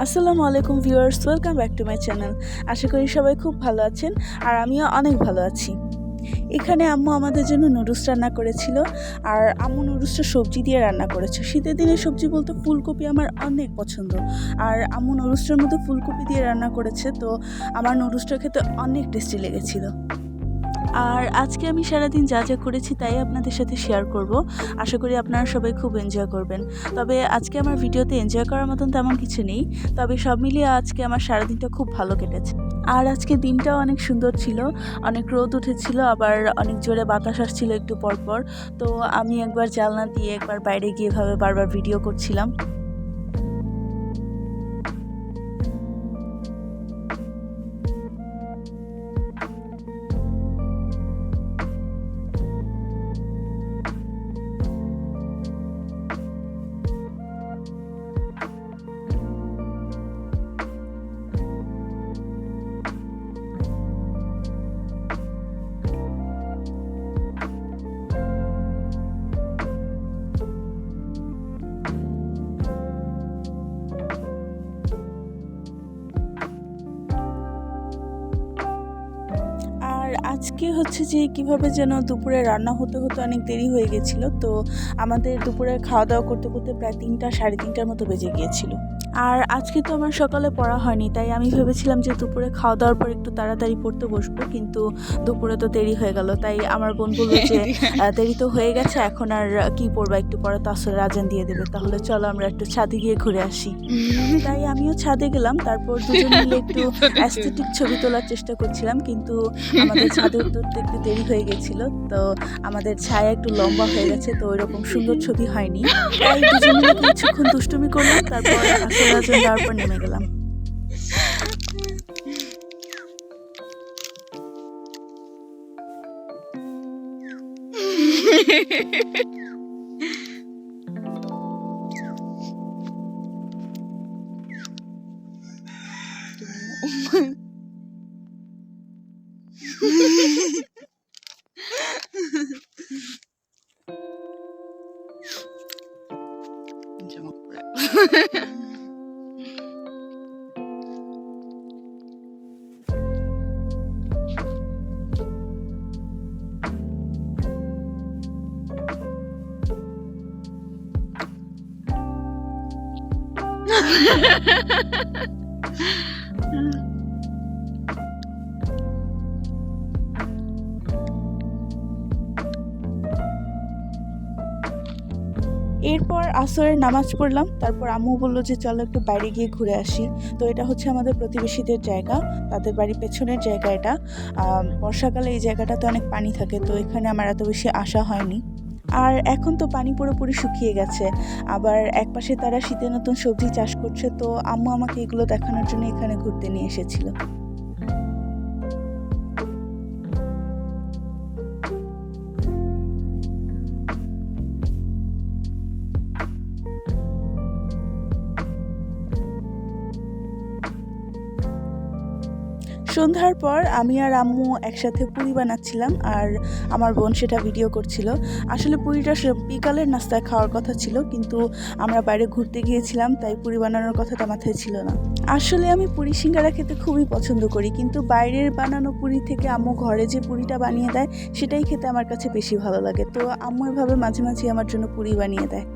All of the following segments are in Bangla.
আসসালামু আলাইকুম viewers, welcome back to my channel. আশা করি সবাই খুব ভালো আছেন আর আমিও অনেক ভালো আছি। এখানে আম্মু আমাদের জন্য নুডলস রান্না করেছিল আর আম্মু নুডলসটা সবজি দিয়ে রান্না করেছে। শীতের দিনের সবজি বলতে ফুলকপি আমার অনেক পছন্দ আর আম্মু নুডলসটার মধ্যে ফুলকপি দিয়ে রান্না করেছে, তো আমার নুডলসটা খেতে অনেক টেস্টি লেগেছিল। আর আজকে আমি সারাদিন যা যা করেছি তাই আপনাদের সাথে শেয়ার করব। আশা করি আপনারা সবাই খুব এনজয় করবেন। তবে আজকে আমার ভিডিওতে এনজয় করার মতন তেমন কিছু নেই, তবে সব মিলিয়ে আজকে আমার সারাদিনটা খুব ভালো কেটেছে। আর আজকে দিনটাও অনেক সুন্দর ছিল, অনেক রোদ উঠেছিল, আবার অনেক জোরে বাতাস আসছিল একটু পরপর। তো আমি একবার জানলা দিয়ে একবার বাইরে গিয়ে এভাবে বারবার ভিডিও করছিলাম। আর আজকে হচ্ছে যে কিভাবে যেন দুপুরে রান্না হতে হতে অনেক দেরি হয়ে গেছিলো, তো আমাদের দুপুরে খাওয়া দাওয়া করতে করতে প্রায় 3টা সাড়ে 3টার মতো বেজে গিয়েছিল। আর আজকে তো আমার সকালে পড়া হয়নি, তাই আমি ভেবেছিলাম যে দুপুরে খাওয়া দাওয়ার পর একটু তাড়াতাড়ি পড়তে বসবো, কিন্তু দুপুরে তো দেরি হয়ে গেল। তাই আমার বোন বললো যে দেরি তো হয়ে গেছে, এখন আর কি পড়বা, একটু পরে তো আসলে আজান দিয়ে দেবে, তাহলে চলো আমরা একটু ছাদে গিয়ে ঘুরে আসি। তাই আমিও ছাদে গেলাম, তারপর দুজন মিলে একটু অ্যাস্থেটিক ছবি তোলার চেষ্টা করছিলাম, কিন্তু আমাদের ছাদে উঠতে একটু দেরি হয়ে গেছিল, তো আমাদের ছায়া একটু লম্বা হয়ে গেছে, তো ওইরকম সুন্দর ছবি হয়নি। তাই দুজন মিলে কিছুক্ষণ দুষ্টুমি করলাম, তারপর আসল আজান দেওয়ার পর নেমে গেলাম। এরপর আসরের নামাজ পড়লাম, তারপর আম্মু বললো যে চলো একটু বাইরে গিয়ে ঘুরে আসি। তো এটা হচ্ছে আমাদের প্রতিবেশীদের জায়গা, তাদের বাড়ির পেছনের জায়গা এটা। বর্ষাকালে এই জায়গাটাতে অনেক পানি থাকে, তো এখানে আমার এত বেশি আসা হয়নি। আর এখন তো পানি পুরোপুরি শুকিয়ে গেছে, আবার একপাশে তারা শীতে নতুন সবজি চাষ করছে, তো আম্মু আমাকে এগুলো দেখানোর জন্য এখানে ঘুরতে নিয়ে এসেছিল। সন্ধ্যার পর আমি আর আম্মু একসাথে পুরি বানাচ্ছিলাম, আর আমার বোন সেটা ভিডিও করছিল। আসলে পুরিটা বিকালের নাস্তায় খাওয়ার কথা ছিল, কিন্তু আমরা বাইরে ঘুরতে গিয়েছিলাম, তাই পুরি বানানোর কথাটা মাথায় ছিল না। আসলে আমি পুরি সিঙ্গারা খেতে খুবই পছন্দ করি, কিন্তু বাইরের বানানো পুরি থেকে আম্মু ঘরে যে পুরিটা বানিয়ে দেয় সেটাই খেতে আমার কাছে বেশি ভালো লাগে। তো আম্মু এভাবে মাঝে মাঝে আমার জন্য পুরি বানিয়ে দেয়।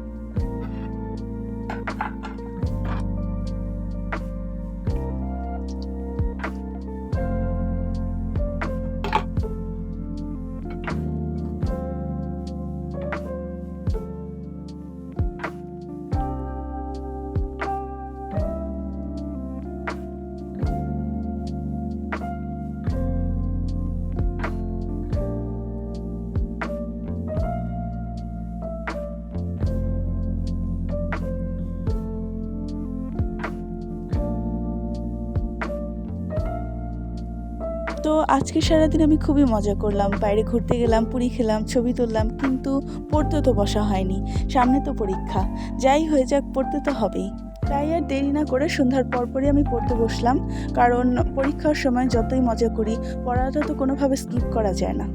তো আজকে সারাদিন আমি খুবই মজা করলাম, বাইরে ঘুরতে গেলাম, পুরি খেলাম, ছবি তুললাম, কিন্তু পড়তে তো বসা হয়নি, সামনে তো পরীক্ষা। যাই হয়ে যাক, পড়তে তো হবেই। তাই আর দেরি না করে সন্ধ্যার পরপরই আমি পড়তে বসলাম, কারণ পরীক্ষার সময় যতই মজা করি, পড়াটা তো কোনোভাবে স্কিপ করা যায় না।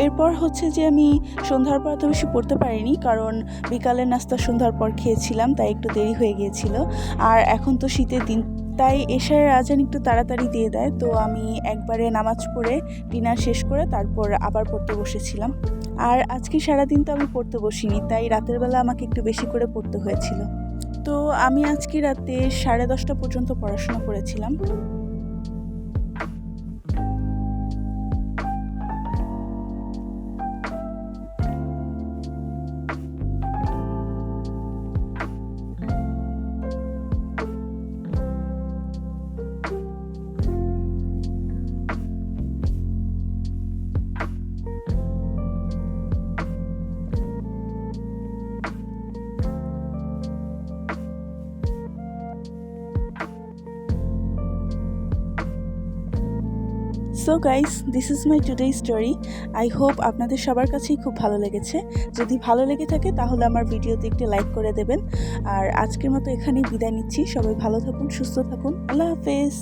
এরপর হচ্ছে যে আমি সন্ধ্যার পর তো বেশি পড়তে পারিনি, কারণ বিকালের নাস্তা সন্ধ্যার পর খেয়েছিলাম, তাই একটু দেরি হয়ে গিয়েছিল। আর এখন তো শীতের দিন, তাই এশারের আজান একটু তাড়াতাড়ি দিয়ে দেয়, তো আমি একবারে নামাজ পড়ে ডিনার শেষ করে তারপর আবার পড়তে বসেছিলাম। আর আজকে সারাদিন তো আমি পড়তে বসিনি, তাই রাতের বেলা আমাকে একটু বেশি করে পড়তে হয়েছিল। তো আমি আজকে রাতে 10:30 পর্যন্ত পড়াশোনা করেছিলাম। So guys, this is my today story. I hope আপনাদের সবার কাছেই খুব ভালো লেগেছে। যদি ভালো লেগে থাকে তাহলে আমার ভিডিওতে একটি লাইক করে দেবেন। আর আজকের মতো এখানেই বিদায় নিচ্ছি। সবাই ভালো থাকুন, সুস্থ থাকুন। আল্লাহ হাফেজ।